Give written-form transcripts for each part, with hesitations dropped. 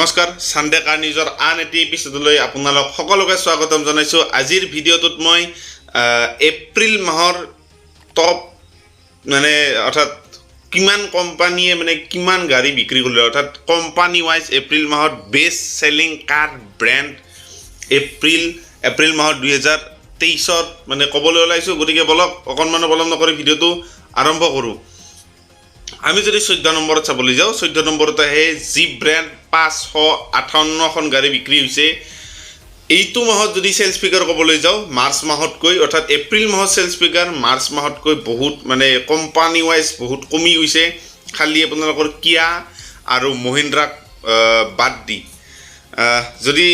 নমস্কাৰ সানডে কাৰ নিউজৰ আন এটি এপিসোডলৈ আপোনালোক সকলোকে স্বাগতম জনাইছো আজিৰ ভিডিঅ'টোত মই এপ্ৰিল মাহৰ টপ মানে অৰ্থাৎ কিমান কোম্পানীয়ে মানে কিমান গাড়ী বিক্ৰী কৰিলে অৰ্থাৎ কোম্পানী ওয়াইজ এপ্ৰিল মাহৰ বেষ্ট সেলিং কাৰ ব্ৰ্যান্ড এপ্ৰিল মাহৰ 2023ত মানে কবলৈ ওলাইছো গতিকে বলক অকনমান বলম নকৰি ভিডিঅ'টো আৰম্ভ কৰো আমি যদি 14 নম্বৰত চাবলৈ যাও 14 নম্বৰত আহে জি ব্ৰ্যান্ড 558 খন গাড়ী বিক্ৰী হৈছে এইটো মাহত যদি সেলস ফিগাৰ কবলৈ যাও মাৰ্চ মাহত কৈ অৰ্থাৎ এপ্ৰিল মাহত সেলস ফিগাৰ মাৰ্চ মাহত কৈ বহুত মানে কোম্পানী ওয়াইজ বহুত কমি হৈছে খালি আপোনালোকৰ কিয়া আৰু মহিন্দ্ৰা বাদ দি যদি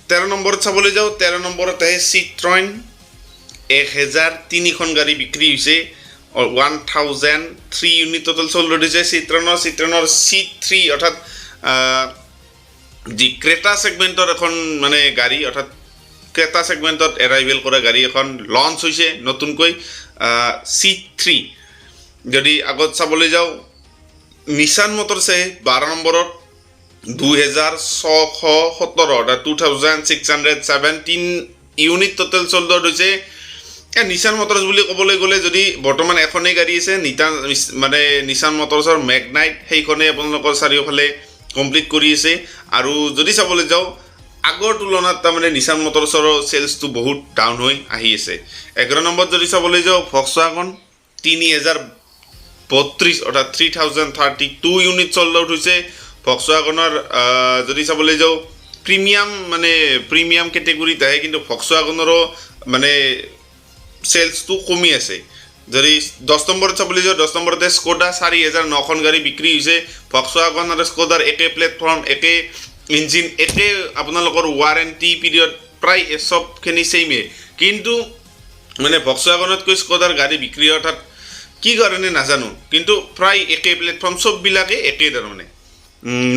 13 নম্বৰত চাবলৈ যাও 13 নম্বৰত আহে চিট্ৰন 1003 খন গাড়ী বিক্ৰী হৈছে 1003 ইউনিট টোটাল সোল্ড হৈছে চিট্ৰনৰ C3 অৰ্থাৎ যি ক্ৰেটা সেগমেন্টৰ এখন মানে গাড়ী অৰ্থাৎ ক্ৰেটা সেগমেন্টত এৰাইভেল কৰা গাড়ী এখন লঞ্চ হৈছে নতুনকৈ C3 যদি আগত চাবলৈ যাও নিশান মটৰছে 12 নম্বৰত 2617 অৰ্থাৎ 2617 ইউনিট টোটাল সোল্ড হৈছে নিশান মটৰছ বুলি ক'বলৈ গ'লে যদি বৰ্তমান এখনেই গাড়ী আছে মানে নিশান মটৰছৰ ম্যাগনাইট সেইখনে আপোনালোকৰ চাৰিওফালে কমপ্লিট কৰি আছে আৰু যদি চাবলৈ যাও আগৰ তুলনাত তাৰমানে নিশান মটৰছৰ সেলসটো বহুত ডাউন হৈ আহি আছে 11 নম্বৰত যদি চাবলৈ যাও ভক্সৱাগন 3032 অৰ্থাৎ 3032 ইউনিট সোল্ড আউট হৈছে ভক্সৱাগনৰ যদি চাবলৈ যাও প্ৰিমিয়াম ক্যাটেগৰীত আহে কিন্তু ভক্সৱাগনৰো মানে সেলস তো কমি আছে যদি 10 নম্বৰত চাবলৈ যাও 10 নম্বৰতে স্কোডা 4009 খন গাড়ী বিক্ৰী হৈছে ভক্সৱাগন আৰু স্কোডাৰ একে প্ল্যাটফৰ্ম একে ইঞ্জিন একে আপোনালোকৰ ওয়াৰেন্টি পিৰিয়ড প্ৰায় সবখিনি সেমে কিন্তু মানে ভক্সৱাগনত কৈ স্কোডাৰ গাড়ী বিক্ৰী অৰ্থাৎ কি কাৰণে নাজানো কিন্তু প্ৰায় একে প্ল্যাটফৰ্ম সব বিলাকে একে ধৰণে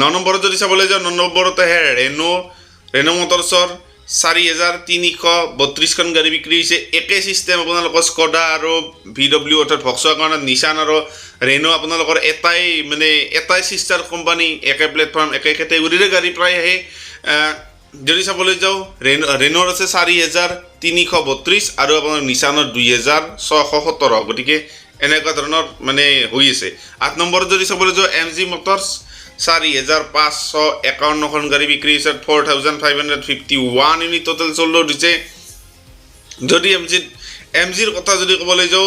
9 নম্বৰত যদি চাবলৈ যাও 9 নম্বৰত আহে ৰেনো মটৰছৰ 4332 খন গাড়ী বিক্ৰী হৈছে একে সিস্টেম আপোনালোকৰ স্কোডা আৰু VW অৰ্থাৎ ভক্সৱাগন নিশান আৰু ৰেনো আপোনালোকৰ এটাই সিস্টাৰ কোম্পানী একে প্ল্যাটফৰ্ম একে ক্যাটেগৰীৰ গাড়ী প্ৰায় আহে যদি চাবলৈ যাও ৰেনোৰ আছে 4332 আৰু আপোনাৰ নিশানৰ 2617 গতিকে এনেকুৱা ধৰণৰ মানে হৈ আছে 8 নম্বৰত যদি চাবলৈ যাও MG মটৰছ 4551 খন গাড়ী বিক্ৰী হৈছে 4551 ইউনিট টোটাল সোল্ড হৈছে যদি এমজিৰ কথা যদি ক'বলৈ যাও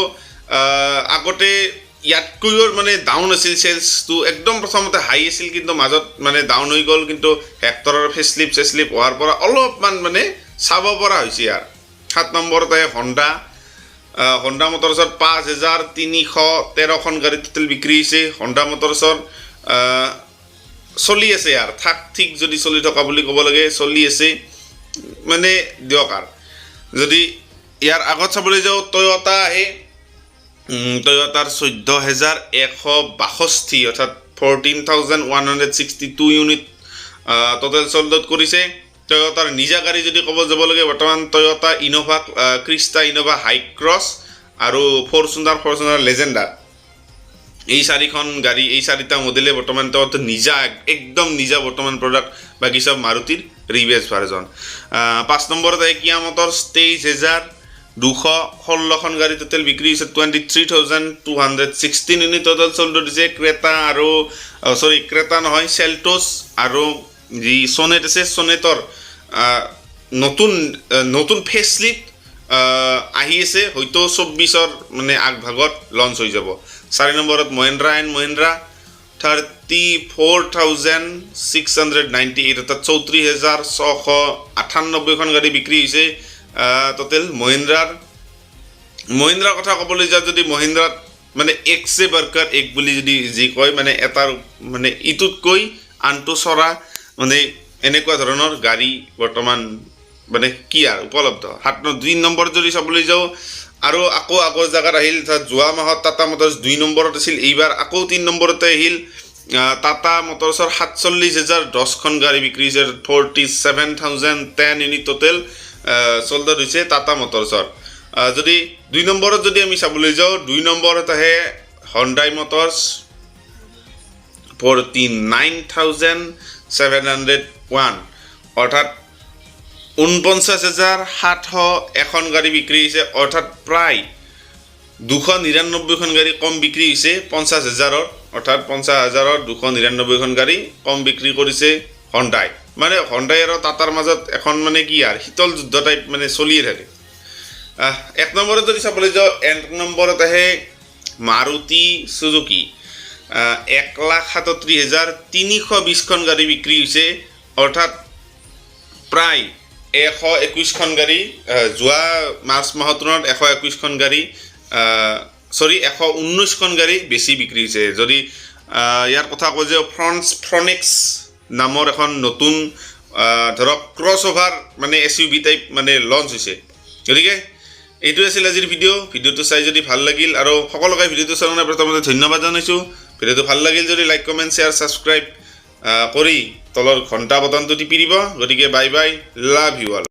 আগতে ইয়াতকৈও মানে ডাউন আছিল সেলস তো একদম প্ৰথমতে হাই আছিল কিন্তু মাজত মানে ডাউন হৈ গল কিন্তু হেক্টৰৰ ফেসলিপ হোৱাৰ পৰা অলপমান মানে চাব পৰা হৈছে ইয়াৰ 7 নম্বৰত আহে হন্ডা মটৰছৰ 5313 খন গাড়ী টোটাল বিক্ৰী হৈছে হন্ডা মটৰছৰ চলি আছে यार ঠিক যদি চলি থকা বুলি ক'ব লাগে চলি আছে মানে দিয়কাৰ যদি ইয়াৰ আগত চাবলৈ যাও টয়োটা আহে টয়োটাৰ 14162 অৰ্থাৎ 14162 ইউনিট টোটাল সোল্ড আউট কৰিছে টয়োটাৰ নিজা গাড়ী যদি ক'ব যাব লাগে বৰ্তমান টয়োটা ইনোভা ক্ৰিষ্টা ইনোভা হাই ক্ৰছ আৰু ফৰচুনাৰ লেজেণ্ডাৰ এই চাৰিখন গাড়ী এই চাৰিটা মডেলে বৰ্তমান তো নিজা একদম নিজা বৰ্তমান প্ৰডাক্ট বাকি সব মাৰুতিৰ ৰিবেজ ভাৰ্জন 5 নম্বৰত আহে কিয়া মটৰছ 23216 খন গাড়ী টোটাল বিক্ৰী হৈছে 23216 ইউনিট টোটাল সোল্ড হৈছে ক্ৰেটা নহয় সেল্টোছ আৰু যি সোনেট আছে সোনেটৰ নতুন ফেসলিফ্ট আহি আছে হয়তো 24ৰ মানে আগভাগত লঞ্চ হৈ যাব 4 নম্বৰত মহিন্দ্ৰা 34698 অৰ্থাৎ 34698 খন গাড়ী বিক্ৰী হৈছে টোটাল মহিন্দ্ৰাৰ কথা ক'বলৈ যা যদি মহিন্দ্ৰাত মানে এক্সে বাৰ্কাৰ এক বুলি যদি যি কয় মানে এটাৰ মানে ইটুতকৈ আনটো সৰা মানে এনেকুৱা ধৰণৰ গাড়ী বৰ্তমান মানে কি আৰু উপলব্ধ 2 নম্বৰ যদি চাবলৈ যাও আৰু আকৌ আগৰ জাগাত আহিল যোৱা মাহত টাটা মটৰছ 2 নম্বৰত আছিল এইবাৰ আকৌ 3 নম্বৰতে আহিল টাটা মটৰছৰ 47010 খন গাড়ী বিক্ৰী হৈছে 47010 ইউনিট টোটাল সোল্ড আউট হৈছে টাটা মটৰছৰ যদি 2 নম্বৰত যদি আমি চাবলৈ যাও 2 নম্বৰত আহে হন্ডাই মটৰছ 49000 49,701 অৰ্থাৎ 49,700 এখন গাড়ী বিক্ৰী হৈছে অৰ্থাৎ প্ৰায় 299খন গাড়ী কম বিক্ৰী হৈছে 50,000 অৰ্থাৎ 50,000 299খন গাড়ী কম বিক্ৰী কৰিছে হণ্ডাই মানে হণ্ডাই আৰু টাটাৰ মাজত এখন মানে কি আৰু শীতল যুদ্ধ টাইপ মানে চলিয়ে থাকে এক নম্বৰত যদি চাবলৈ যাওঁ এক নম্বৰত আহে মাৰুতি সুজুকি 1,37,320খন গাড়ী বিক্ৰী হৈছে অৰ্থাৎ প্ৰায় 121খন গাড়ী যোৱা মাৰ্চ মাহৰ তুলনাত 121খন গাড়ী 119খন গাড়ী বেছি বিক্ৰী হৈছে যদি ইয়াৰ কথা কয় যে ফ্ৰনেক্স নামৰ এখন নতুন ধৰক ক্ৰছ অভাৰ মানে এছইউভি টাইপ মানে লঞ্চ হৈছে গতিকে এইটো আছিল আজিৰ ভিডিঅ'টো চাই যদি ভাল লাগিল আৰু সকলোকে ভিডিঅ'টো চাই প্ৰথমতে ধন্যবাদ জনাইছোঁ ভিডিঅ'টো ভাল লাগিল যদি লাইক কমেণ্ট শ্বেয়াৰ ছাবস্ক্ৰাইব কৰি তলৰ ঘণ্টা বটনটো টিপি দিব গতিকে bye bye love you all